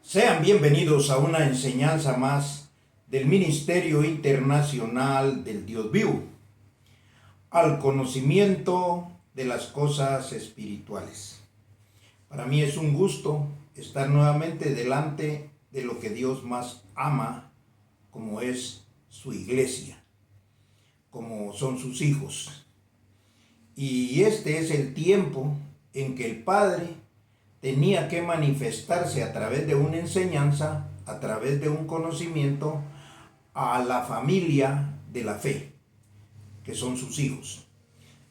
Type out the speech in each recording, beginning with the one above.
Sean bienvenidos a una enseñanza más del Ministerio Internacional del Dios Vivo, al conocimiento de las cosas espirituales. Para mí es un gusto estar nuevamente delante de lo que Dios más ama, como es su iglesia, como son sus hijos. Y este es el tiempo en que el Padre tenía que manifestarse a través de una enseñanza, a través de un conocimiento a la familia de la fe, que son sus hijos.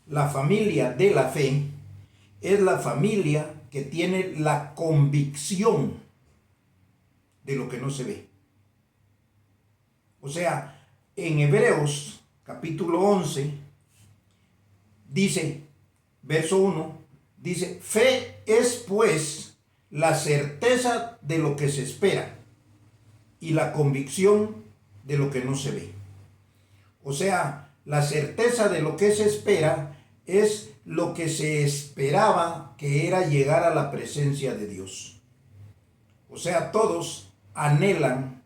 La familia de la fe es la familia que tiene la convicción de lo que no se ve. O sea, en Hebreos capítulo 11 dice, verso 1, dice, fe es pues la certeza de lo que se espera y la convicción de lo que no se ve. O sea, la certeza de lo que se espera es lo que se esperaba, que era llegar a la presencia de Dios. O sea, todos anhelan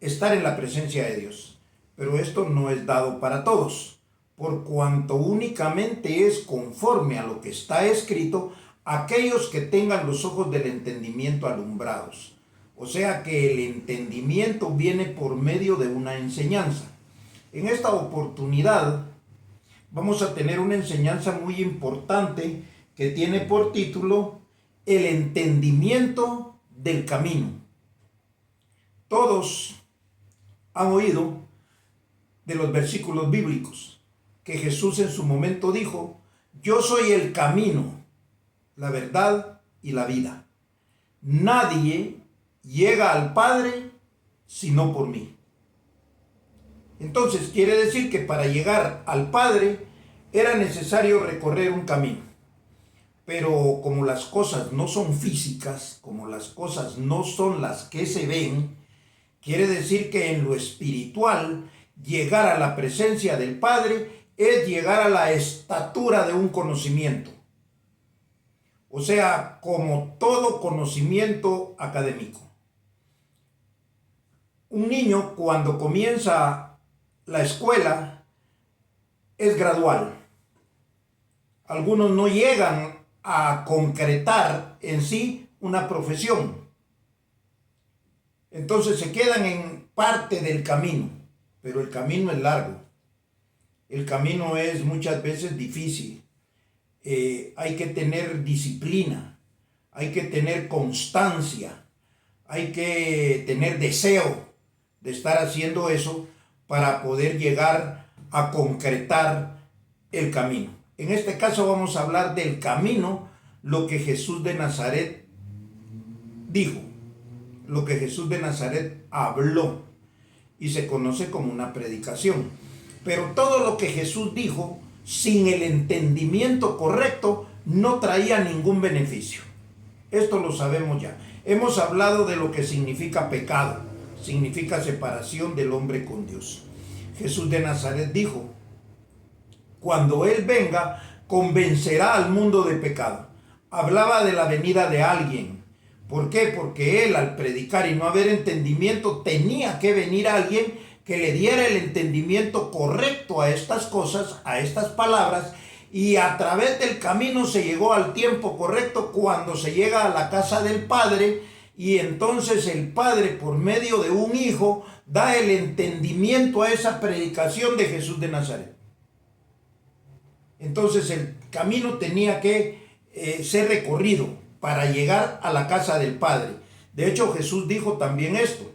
estar en la presencia de Dios, pero esto no es dado para todos, por cuanto únicamente es conforme a lo que está escrito, aquellos que tengan los ojos del entendimiento alumbrados. O sea que el entendimiento viene por medio de una enseñanza. En esta oportunidad vamos a tener una enseñanza muy importante que tiene por título El entendimiento del camino. Todos han oído de los versículos bíblicos que Jesús en su momento dijo: yo soy el camino, la verdad y la vida. Nadie llega al Padre sino por mí. Entonces quiere decir que para llegar al Padre era necesario recorrer un camino. Pero como las cosas no son físicas, como las cosas no son las que se ven, quiere decir que en lo espiritual, llegar a la presencia del Padre es llegar a la estatura de un conocimiento. O sea, como todo conocimiento académico. Un niño cuando comienza la escuela es gradual. Algunos no llegan a concretar en sí una profesión. Entonces se quedan en parte del camino, pero el camino es largo. El camino es muchas veces difícil. Hay que tener disciplina, hay que tener constancia, hay que tener deseo de estar haciendo eso para poder llegar a concretar el camino. En este caso vamos a hablar del camino, lo que Jesús de Nazaret dijo, lo que Jesús de Nazaret habló, y se conoce como una predicación. Pero todo lo que Jesús dijo, sin el entendimiento correcto, no traía ningún beneficio. Esto lo sabemos ya. Hemos hablado de lo que significa pecado. Significa separación del hombre con Dios. Jesús de Nazaret dijo: cuando Él venga, convencerá al mundo de pecado. Hablaba de la venida de alguien. ¿Por qué? Porque Él, al predicar y no haber entendimiento, tenía que venir alguien que le diera el entendimiento correcto a estas cosas, a estas palabras, y a través del camino se llegó al tiempo correcto cuando se llega a la casa del Padre, y entonces el Padre, por medio de un Hijo, da el entendimiento a esa predicación de Jesús de Nazaret. Entonces el camino tenía que ser recorrido para llegar a la casa del Padre. De hecho, Jesús dijo también esto: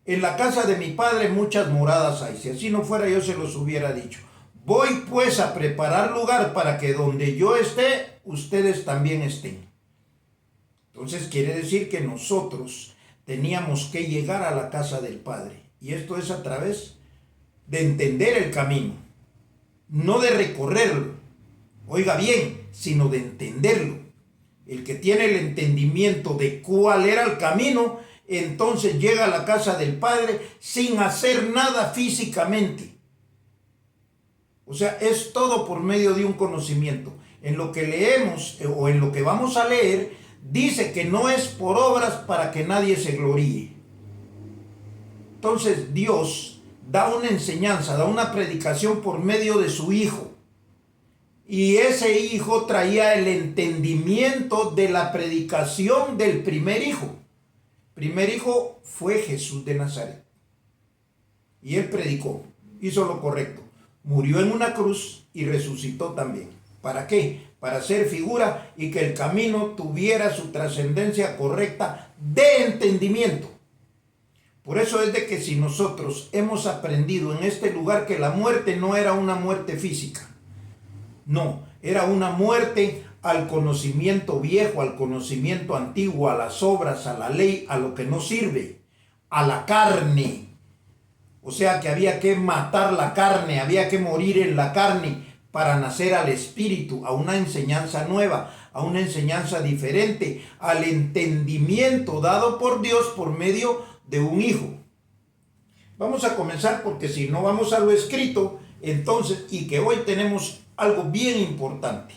en la casa de mi Padre muchas moradas hay. Si así no fuera, yo se los hubiera dicho. Voy pues a preparar lugar para que donde yo esté, ustedes también estén. Entonces quiere decir que nosotros teníamos que llegar a la casa del Padre. Y esto es a través de entender el camino, no de recorrerlo. Oiga bien, sino de entenderlo. El que tiene el entendimiento de cuál era el camino, entonces llega a la casa del Padre sin hacer nada físicamente. O sea, es todo por medio de un conocimiento. En lo que leemos o en lo que vamos a leer, dice que no es por obras para que nadie se gloríe. Entonces Dios da una enseñanza, da una predicación por medio de su Hijo. Y ese Hijo traía el entendimiento de la predicación del primer Hijo. Primer Hijo fue Jesús de Nazaret. Y él predicó, hizo lo correcto. Murió en una cruz y resucitó también. ¿Para qué? Para ser figura y que el camino tuviera su trascendencia correcta de entendimiento. Por eso es de que si nosotros hemos aprendido en este lugar que la muerte no era una muerte física, no, era una muerte al conocimiento viejo, al conocimiento antiguo, a las obras, a la ley, a lo que no sirve, a la carne. O sea que había que matar la carne, había que morir en la carne para nacer al espíritu, a una enseñanza nueva, a una enseñanza diferente, al entendimiento dado por Dios por medio de un Hijo. Vamos a comenzar porque si no vamos a lo escrito, entonces, y que hoy tenemos algo bien importante,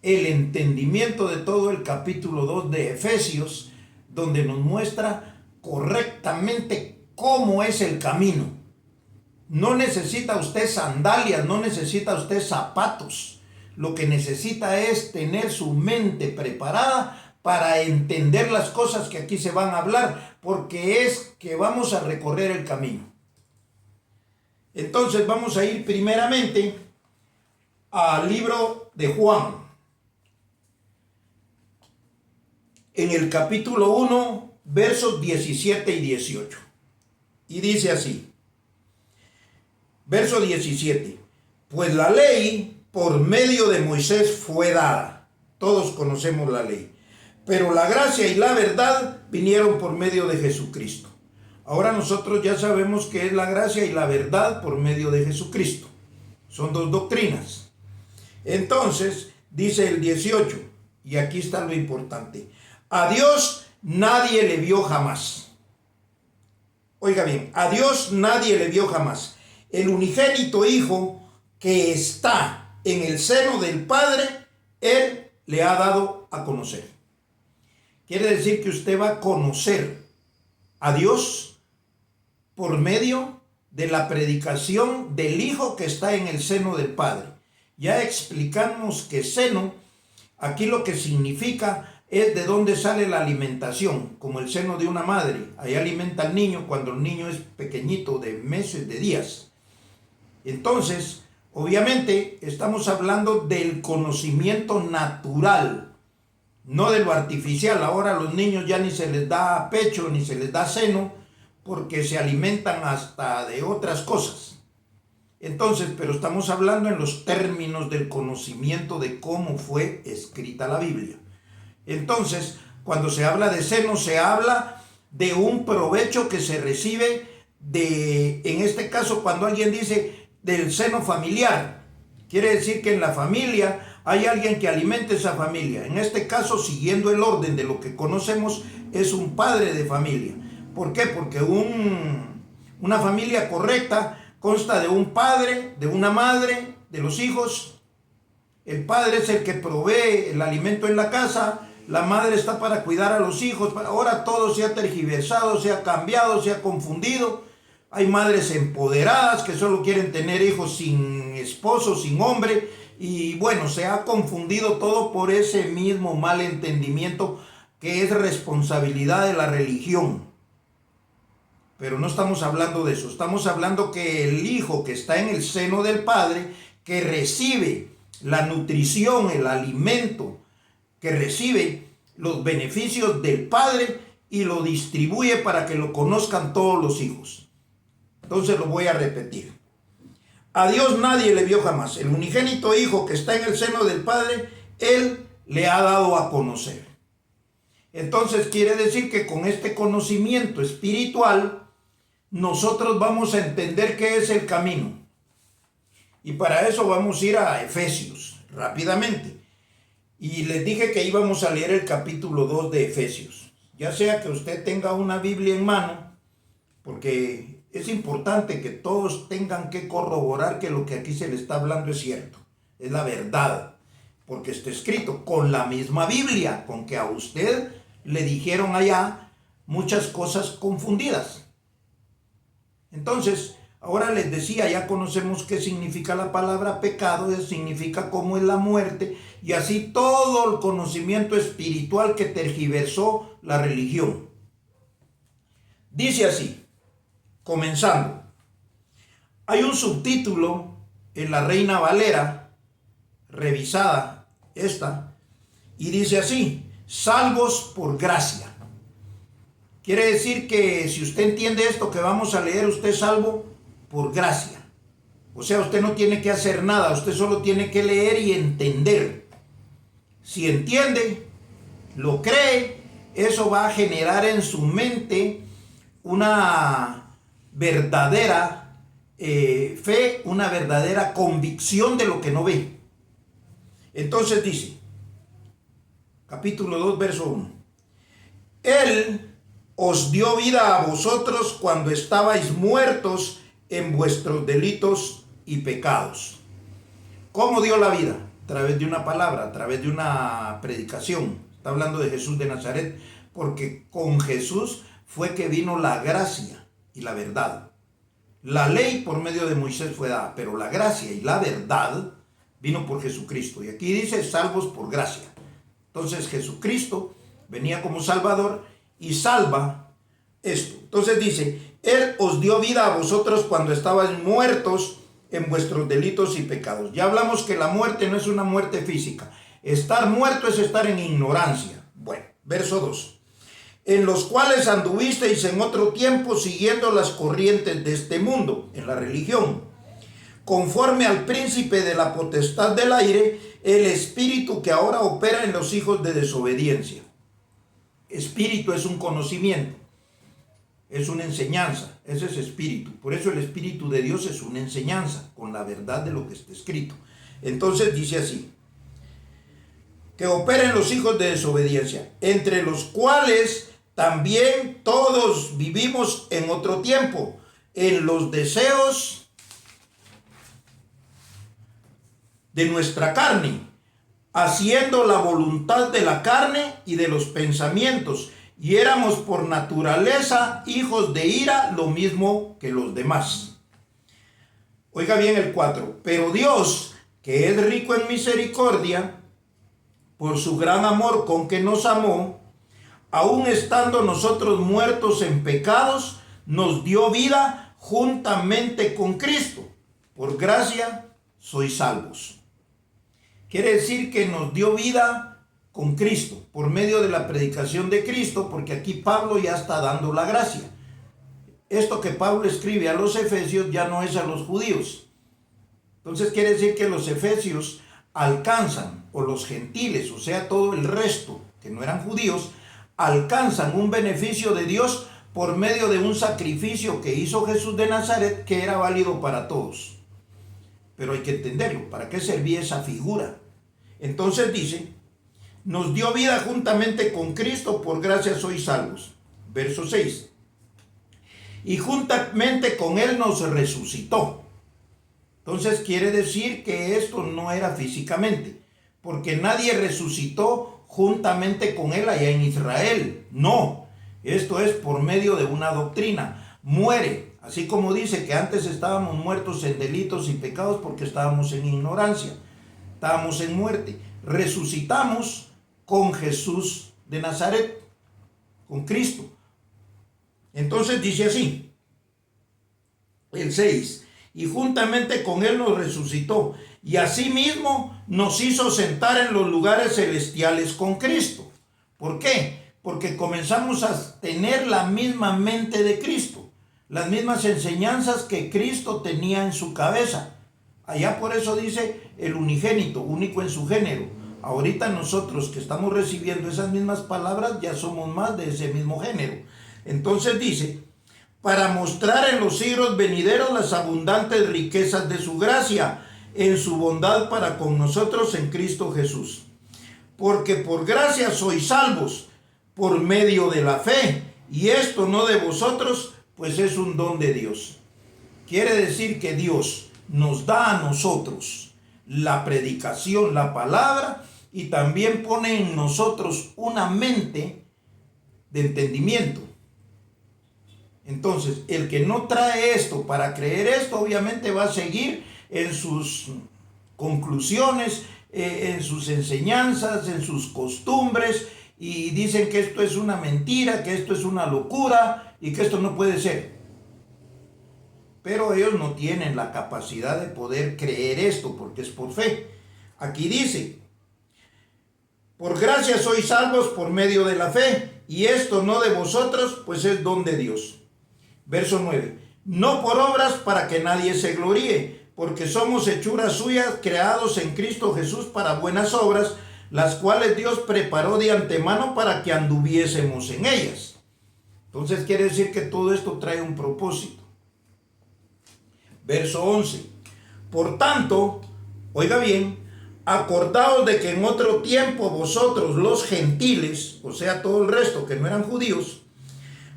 el entendimiento de todo el capítulo 2 de Efesios, donde nos muestra correctamente cómo es el camino. No necesita usted sandalias, no necesita usted zapatos. Lo que necesita es tener su mente preparada para entender las cosas que aquí se van a hablar, porque es que vamos a recorrer el camino. Entonces vamos a ir primeramente al libro de Juan. En el capítulo 1, versos 17 y 18. Y dice así. Verso 17. Pues la ley por medio de Moisés fue dada. Todos conocemos la ley. Pero la gracia y la verdad vinieron por medio de Jesucristo. Ahora nosotros ya sabemos qué es la gracia y la verdad por medio de Jesucristo. Son dos doctrinas. Entonces, dice el 18, y aquí está lo importante. A Dios nadie le vio jamás. Oiga bien, a Dios nadie le vio jamás. El unigénito Hijo que está en el seno del Padre, Él le ha dado a conocer. Quiere decir que usted va a conocer a Dios por medio de la predicación del Hijo que está en el seno del Padre. Ya explicamos que seno, aquí lo que significa es de dónde sale la alimentación, como el seno de una madre. Ahí alimenta al niño cuando el niño es pequeñito, de meses, de días. Entonces, obviamente, estamos hablando del conocimiento natural, no de lo artificial. Ahora a los niños ya ni se les da pecho, ni se les da seno, porque se alimentan hasta de otras cosas. Entonces, pero estamos hablando en los términos del conocimiento de cómo fue escrita la Biblia. Entonces, cuando se habla de seno, se habla de un provecho que se recibe en este caso, cuando alguien dice del seno familiar, quiere decir que en la familia hay alguien que alimenta esa familia. En este caso, siguiendo el orden de lo que conocemos, es un padre de familia. ¿Por qué? Porque una familia correcta consta de un padre, de una madre, de los hijos. El padre es el que provee el alimento en la casa, la madre está para cuidar a los hijos. Ahora todo se ha tergiversado, se ha cambiado, se ha confundido. Hay madres empoderadas que solo quieren tener hijos sin esposo, sin hombre. Y bueno, se ha confundido todo por ese mismo mal entendimiento que es responsabilidad de la religión. Pero no estamos hablando de eso. Estamos hablando que el Hijo que está en el seno del Padre, que recibe la nutrición, el alimento, que recibe los beneficios del Padre y lo distribuye para que lo conozcan todos los hijos. Entonces lo voy a repetir. A Dios nadie le vio jamás. El unigénito Hijo que está en el seno del Padre, Él le ha dado a conocer. Entonces quiere decir que con este conocimiento espiritual, nosotros vamos a entender qué es el camino. Y para eso vamos a ir a Efesios, rápidamente. Y les dije que íbamos a leer el capítulo 2 de Efesios. Ya sea que usted tenga una Biblia en mano, porque es importante que todos tengan que corroborar que lo que aquí se le está hablando es cierto, es la verdad. porque está escrito con la misma Biblia, con que a usted le dijeron allá muchas cosas confundidas. Entonces, ahora les decía, ya conocemos qué significa la palabra pecado, significa cómo es la muerte, y así todo el conocimiento espiritual que tergiversó la religión. Dice así, comenzando. Hay un subtítulo en la Reina Valera, revisada esta, y dice así, salvos por gracia. Quiere decir que si usted entiende esto que vamos a leer, usted es salvo por gracia. O sea, usted no tiene que hacer nada, usted solo tiene que leer y entender. Si entiende, lo cree, eso va a generar en su mente una verdadera fe, una verdadera convicción de lo que no ve. Entonces dice, capítulo 2, verso 1. Él os dio vida a vosotros cuando estabais muertos en vuestros delitos y pecados. ¿Cómo dio la vida? A través de una palabra, a través de una predicación. Está hablando de Jesús de Nazaret, porque con Jesús fue que vino la gracia y la verdad. La ley por medio de Moisés fue dada, pero la gracia y la verdad vino por Jesucristo. Y aquí dice salvos por gracia. Entonces Jesucristo venía como Salvador y salva esto. Entonces dice, Él os dio vida a vosotros cuando estabais muertos en vuestros delitos y pecados. Ya hablamos que la muerte no es una muerte física. Estar muerto es estar en ignorancia. Bueno, verso 2. En los cuales anduvisteis en otro tiempo siguiendo las corrientes de este mundo, en la religión, conforme al príncipe de la potestad del aire, el espíritu que ahora opera en los hijos de desobediencia. Espíritu es un conocimiento, es una enseñanza, ese es espíritu. Por eso el Espíritu de Dios es una enseñanza, con la verdad de lo que está escrito. Entonces dice así, que opera en los hijos de desobediencia, entre los cuales también todos vivimos en otro tiempo, en los deseos de nuestra carne, haciendo la voluntad de la carne y de los pensamientos, y éramos por naturaleza hijos de ira, lo mismo que los demás. Oiga bien el 4. Pero Dios, que es rico en misericordia, por su gran amor con que nos amó, aun estando nosotros muertos en pecados, nos dio vida juntamente con Cristo. Por gracia sois salvos. Quiere decir que nos dio vida con Cristo, por medio de la predicación de Cristo, porque aquí Pablo ya está dando la gracia. Esto que Pablo escribe a los efesios ya no es a los judíos. Entonces quiere decir que los efesios alcanzan, o los gentiles, o sea, todo el resto que no eran judíos, alcanzan un beneficio de Dios por medio de un sacrificio que hizo Jesús de Nazaret, que era válido para todos. Pero hay que entenderlo, ¿para qué servía esa figura? Entonces dice, nos dio vida juntamente con Cristo, por gracia sois salvos. Verso 6. Y juntamente con Él nos resucitó. Entonces quiere decir que esto no era físicamente, porque nadie resucitó juntamente con Él allá en Israel. No, esto es por medio de una doctrina. Muere, así como dice que antes estábamos muertos en delitos y pecados porque estábamos en ignorancia. Estábamos en muerte. Resucitamos con Jesús de Nazaret, con Cristo. Entonces dice así, el 6, y juntamente con Él nos resucitó, y asimismo nos hizo sentar en los lugares celestiales con Cristo. ¿Por qué? Porque comenzamos a tener la misma mente de Cristo, las mismas enseñanzas que Cristo tenía en su cabeza. Allá por eso dice el unigénito, único en su género. Ahorita nosotros que estamos recibiendo esas mismas palabras ya somos más de ese mismo género. Entonces dice, para mostrar en los siglos venideros las abundantes riquezas de su gracia, en su bondad para con nosotros en Cristo Jesús. Porque por gracia sois salvos, por medio de la fe, y esto no de vosotros, pues es un don de Dios. Quiere decir que Dios nos da a nosotros la predicación, la palabra, y también pone en nosotros una mente de entendimiento. Entonces, el que no trae esto para creer esto, obviamente va a seguir en sus conclusiones, en sus enseñanzas, en sus costumbres, y dicen que esto es una mentira, que esto es una locura y que esto no puede ser. Pero ellos no tienen la capacidad de poder creer esto porque es por fe. Aquí dice: por gracia sois salvos por medio de la fe, y esto no de vosotros, pues es don de Dios. Verso 9. No por obras para que nadie se gloríe, porque somos hechuras suyas, creados en Cristo Jesús para buenas obras, las cuales Dios preparó de antemano para que anduviésemos en ellas. Entonces quiere decir que todo esto trae un propósito. Verso 11. Por tanto, oiga bien, acordaos de que en otro tiempo vosotros los gentiles, o sea todo el resto que no eran judíos,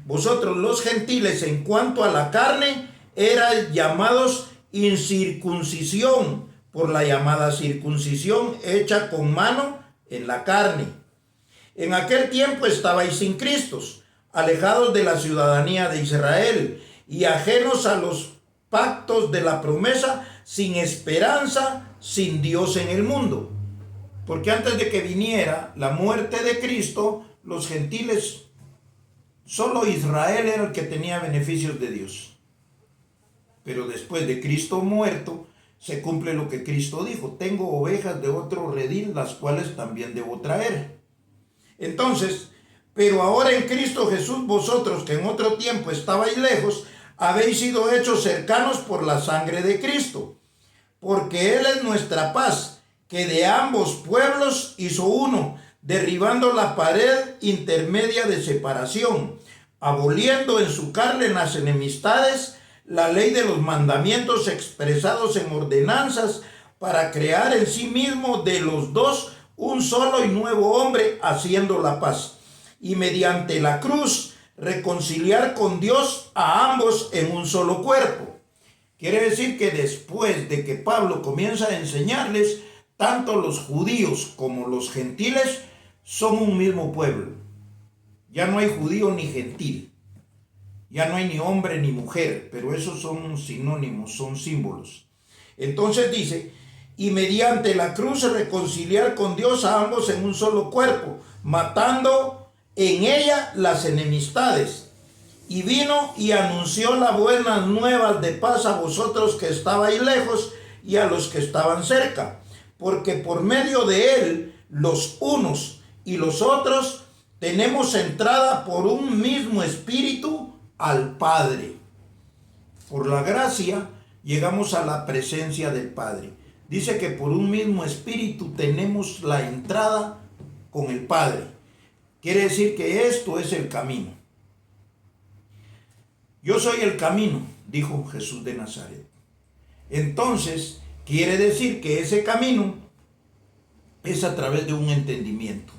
vosotros los gentiles en cuanto a la carne eran llamados incircuncisión por la llamada circuncisión hecha con mano en la carne. En aquel tiempo estabais sin Cristo, alejados de la ciudadanía de Israel y ajenos a los pactos de la promesa, sin esperanza, sin Dios en el mundo. Porque antes de que viniera la muerte de Cristo, los gentiles, solo Israel era el que tenía beneficios de Dios. Pero después de Cristo muerto, se cumple lo que Cristo dijo: tengo ovejas de otro redil, las cuales también debo traer. Entonces, pero ahora en Cristo Jesús, vosotros que en otro tiempo estabais lejos, habéis sido hechos cercanos por la sangre de Cristo, porque Él es nuestra paz, que de ambos pueblos hizo uno, derribando la pared intermedia de separación, aboliendo en su carne las enemistades, la ley de los mandamientos expresados en ordenanzas, para crear en sí mismo de los dos un solo y nuevo hombre, haciendo la paz, y mediante la cruz reconciliar con Dios a ambos en un solo cuerpo. Quiere decir que después de que Pablo comienza a enseñarles, tanto los judíos como los gentiles son un mismo pueblo. Ya no hay judío ni gentil. Ya no hay ni hombre ni mujer, pero esos son sinónimos, son símbolos. Entonces dice: y mediante la cruz reconciliar con Dios a ambos en un solo cuerpo, matando en ella las enemistades. Y vino y anunció las buenas nuevas de paz a vosotros que estabais lejos y a los que estaban cerca, porque por medio de él los unos y los otros tenemos entrada por un mismo espíritu al Padre. Por la gracia llegamos a la presencia del Padre. Dice que por un mismo espíritu tenemos la entrada con el Padre. Quiere decir que esto es el camino. Yo soy el camino, dijo Jesús de Nazaret. Entonces, quiere decir que ese camino es a través de un entendimiento.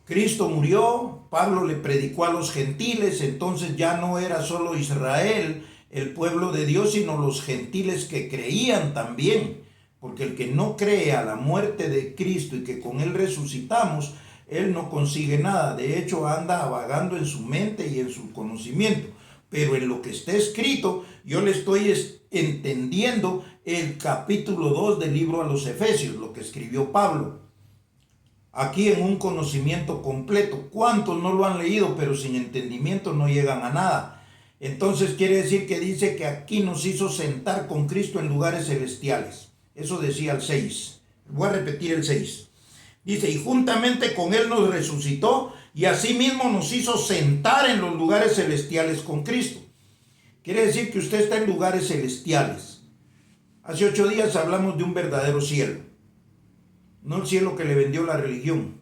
Cristo murió, Pablo le predicó a los gentiles, entonces ya no era solo Israel, el pueblo de Dios, sino los gentiles que creían también. Porque el que no cree a la muerte de Cristo y que con él resucitamos, él no consigue nada. De hecho, anda vagando en su mente y en su conocimiento. Pero en lo que está escrito, yo le estoy entendiendo el capítulo 2 del libro a los Efesios, lo que escribió Pablo. Aquí en un conocimiento completo. ¿Cuántos no lo han leído? Pero sin entendimiento no llegan a nada. Entonces quiere decir que dice que aquí nos hizo sentar con Cristo en lugares celestiales. Eso decía el 6. Voy a repetir el 6. Dice: y juntamente con él nos resucitó y asimismo nos hizo sentar en los lugares celestiales con Cristo. Quiere decir que usted está en lugares celestiales. Hace 8 días hablamos de un verdadero cielo. No el cielo que le vendió la religión.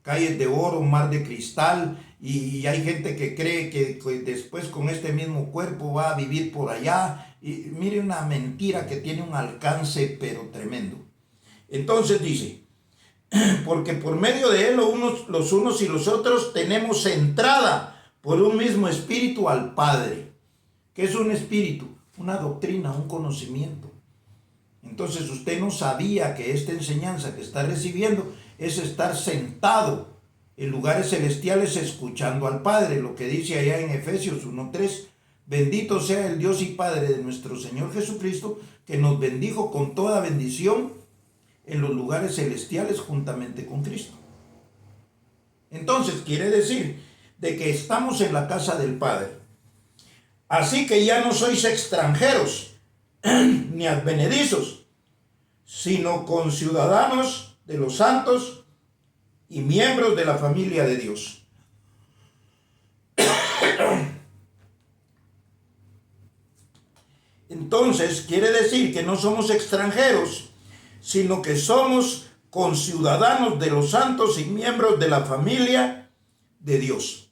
Calles de oro, mar de cristal, y hay gente que cree que después con este mismo cuerpo va a vivir por allá. Y mire, una mentira que tiene un alcance pero tremendo. Entonces dice: porque por medio de él los unos y los otros tenemos entrada por un mismo espíritu al Padre. ¿Qué es un espíritu? Una doctrina, un conocimiento. Entonces usted no sabía que esta enseñanza que está recibiendo es estar sentado en lugares celestiales escuchando al Padre, lo que dice allá en Efesios 1:3. Bendito sea el Dios y Padre de nuestro Señor Jesucristo, que nos bendijo con toda bendición en los lugares celestiales juntamente con Cristo. Entonces quiere decir de que estamos en la casa del Padre. Así que ya no sois extranjeros ni advenedizos, sino conciudadanos de los santos y miembros de la familia de Dios. Entonces quiere decir que no somos extranjeros, sino que somos conciudadanos de los santos y miembros de la familia de Dios.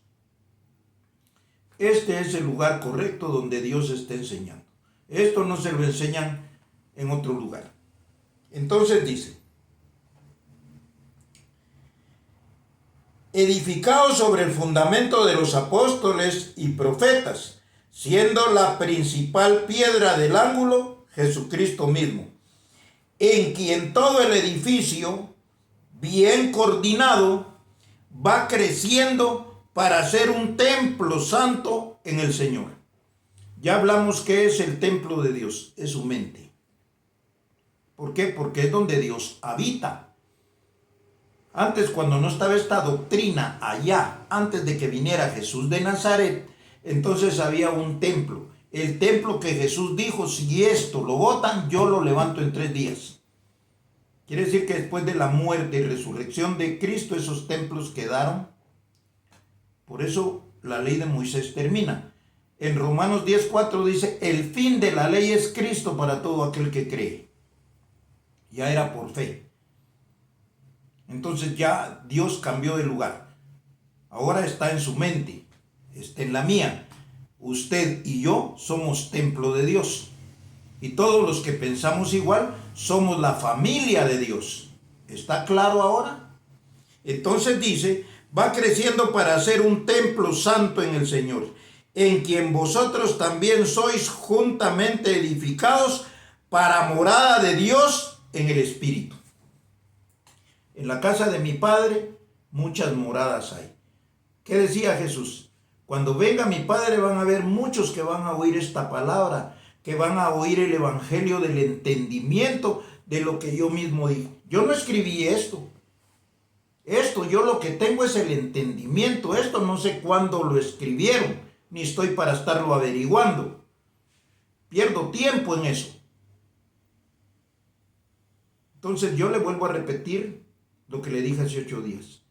Este es el lugar correcto donde Dios está enseñando. Esto no se lo enseñan en otro lugar. Entonces dice, edificados sobre el fundamento de los apóstoles y profetas, siendo la principal piedra del ángulo Jesucristo mismo, en quien todo el edificio, bien coordinado, va creciendo para ser un templo santo en el Señor. Ya hablamos que es el templo de Dios, es su mente. ¿Por qué? Porque es donde Dios habita. Antes, cuando no estaba esta doctrina allá, antes de que viniera Jesús de Nazaret, entonces había un templo. El templo que Jesús dijo, si esto lo botan, yo lo levanto en 3 días. Quiere decir que después de la muerte y resurrección de Cristo, esos templos quedaron. Por eso la ley de Moisés termina. En Romanos 10:4 dice, el fin de la ley es Cristo para todo aquel que cree. Ya era por fe. Entonces ya Dios cambió de lugar. Ahora está en su mente, está en la mía. Usted y yo somos templo de Dios. Y todos los que pensamos igual somos la familia de Dios. ¿Está claro ahora? Entonces dice, va creciendo para ser un templo santo en el Señor, en quien vosotros también sois juntamente edificados para morada de Dios en el Espíritu. En la casa de mi Padre muchas moradas hay. ¿Qué decía Jesús? Cuando venga mi Padre van a haber muchos que van a oír esta palabra, que van a oír el evangelio del entendimiento de lo que yo mismo digo. Yo no escribí esto. Yo lo que tengo es el entendimiento. Esto no sé cuándo lo escribieron, ni estoy para estarlo averiguando. Pierdo tiempo en eso. Entonces yo le vuelvo a repetir lo que le dije hace 8 días.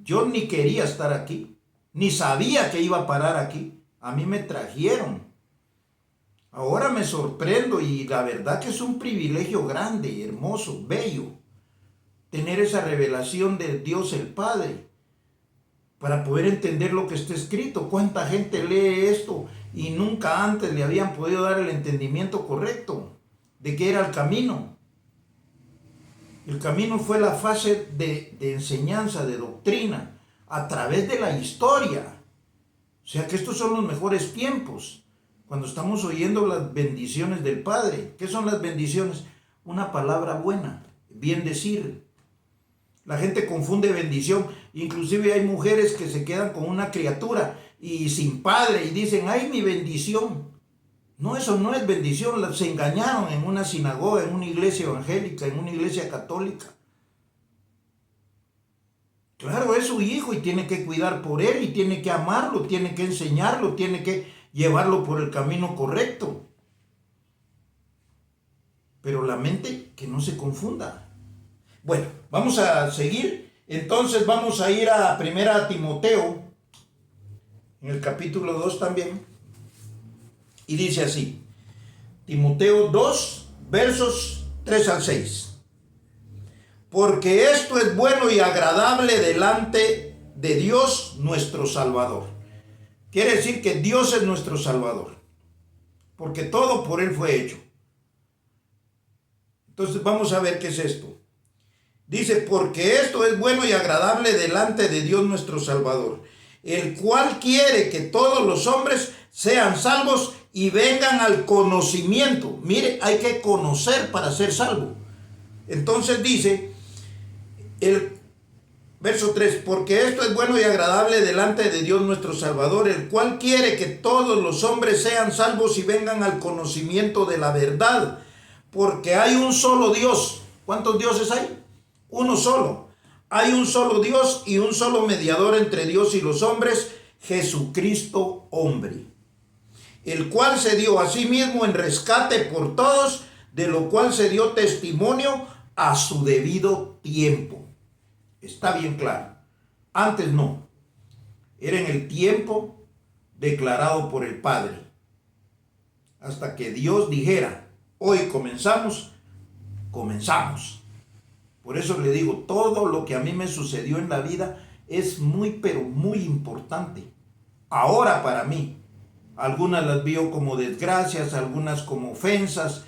Yo ni quería estar aquí, ni sabía que iba a parar aquí. A mí me trajeron. Ahora me sorprendo y la verdad que es un privilegio grande, hermoso, bello, tener esa revelación de Dios el Padre para poder entender lo que está escrito. ¿Cuánta gente lee esto y nunca antes le habían podido dar el entendimiento correcto de qué era el camino? El camino fue la fase de enseñanza, de doctrina, a través de la historia. O sea que estos son los mejores tiempos, cuando estamos oyendo las bendiciones del Padre. ¿Qué son las bendiciones? Una palabra buena, bien decir. La gente confunde bendición. Inclusive hay mujeres que se quedan con una criatura y sin padre y dicen, ¡ay, mi bendición! No, eso no es bendición. Se engañaron en una sinagoga, en una iglesia evangélica, en una iglesia católica. Claro, es su hijo y tiene que cuidar por él y tiene que amarlo, tiene que enseñarlo, tiene que llevarlo por el camino correcto. Pero la mente que no se confunda. Bueno, vamos a seguir. Entonces vamos a ir a 1 Timoteo, en el capítulo 2 también. Y dice así, Timoteo 2, versos 3 al 6. Porque esto es bueno y agradable delante de Dios nuestro Salvador. Quiere decir que Dios es nuestro Salvador, porque todo por Él fue hecho. Entonces vamos a ver qué es esto. Dice, porque esto es bueno y agradable delante de Dios nuestro Salvador, el cual quiere que todos los hombres sean salvos y vengan al conocimiento. Mire, hay que conocer para ser salvo. Entonces dice el verso 3, porque esto es bueno y agradable delante de Dios nuestro Salvador, el cual quiere que todos los hombres sean salvos y vengan al conocimiento de la verdad, porque hay un solo Dios. ¿Cuántos dioses hay? Uno solo. Hay un solo Dios y un solo mediador entre Dios y los hombres, Jesucristo hombre, el cual se dio a sí mismo en rescate por todos, de lo cual se dio testimonio a su debido tiempo. Está bien claro. Antes no. Era en el tiempo declarado por el Padre. Hasta que Dios dijera, hoy comenzamos, comenzamos. Por eso le digo, todo lo que a mí me sucedió en la vida es muy, pero muy importante. Ahora para mí. Algunas las vio como desgracias, algunas como ofensas.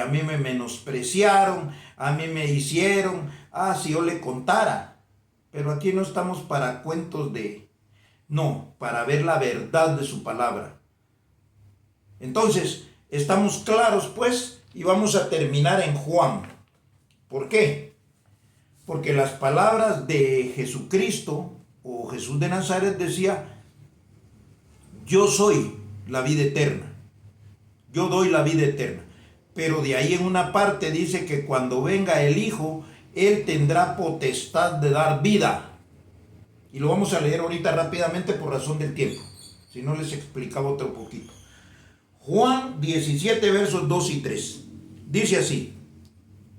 A mí me menospreciaron, a mí me hicieron. Si yo le contara. Pero aquí no estamos para cuentos no, para ver la verdad de su palabra. Entonces, estamos claros pues, y vamos a terminar en Juan. ¿Por qué? Porque las palabras de Jesucristo, o Jesús de Nazaret decía, yo soy la vida eterna. Yo doy la vida eterna. Pero de ahí en una parte dice que cuando venga el Hijo, Él tendrá potestad de dar vida. Y lo vamos a leer ahorita rápidamente por razón del tiempo. Si no, les explicaba otro poquito. Juan 17, versos 2 y 3. Dice así.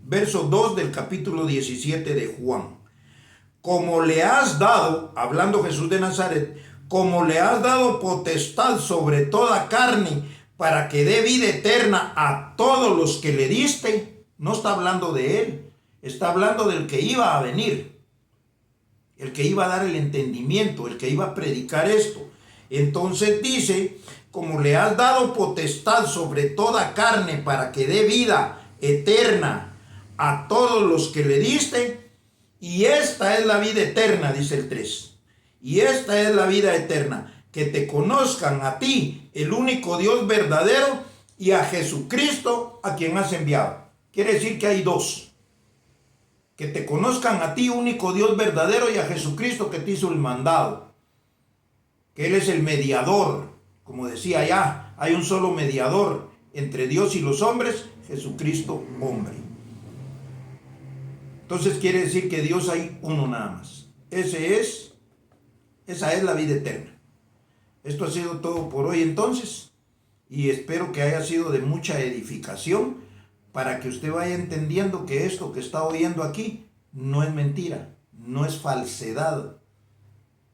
Verso 2 del capítulo 17 de Juan. Como le has dado, hablando Jesús de Nazaret, como le has dado potestad sobre toda carne, para que dé vida eterna a todos los que le diste, no está hablando de él, está hablando del que iba a venir, el que iba a dar el entendimiento, el que iba a predicar esto. Entonces dice, como le has dado potestad sobre toda carne, para que dé vida eterna a todos los que le diste, y esta es la vida eterna, dice el 3. Y esta es la vida eterna, que te conozcan a ti, el único Dios verdadero, y a Jesucristo, a quien has enviado. Quiere decir que hay dos. Que te conozcan a ti, único Dios verdadero, y a Jesucristo que te hizo el mandado. Que Él es el mediador. Como decía ya, hay un solo mediador entre Dios y los hombres, Jesucristo hombre. Entonces quiere decir que Dios hay uno nada más. Esa es la vida eterna. Esto ha sido todo por hoy entonces, y espero que haya sido de mucha edificación para que usted vaya entendiendo que esto que está oyendo aquí no es mentira, no es falsedad,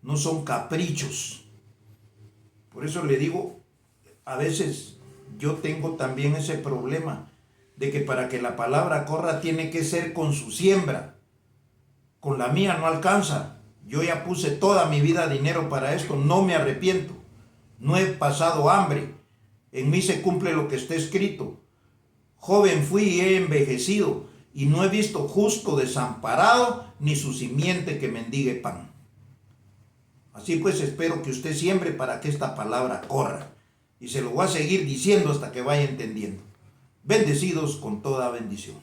no son caprichos. Por eso le digo, a veces yo tengo también ese problema de que para que la palabra corra tiene que ser con su siembra. Con la mía no alcanza. Yo ya puse toda mi vida dinero para esto, no me arrepiento. No he pasado hambre. En mí se cumple lo que está escrito. Joven fui y he envejecido, y no he visto justo desamparado, ni su simiente que mendigue pan. Así pues espero que usted siembre para que esta palabra corra. Y se lo voy a seguir diciendo hasta que vaya entendiendo. Bendecidos con toda bendición.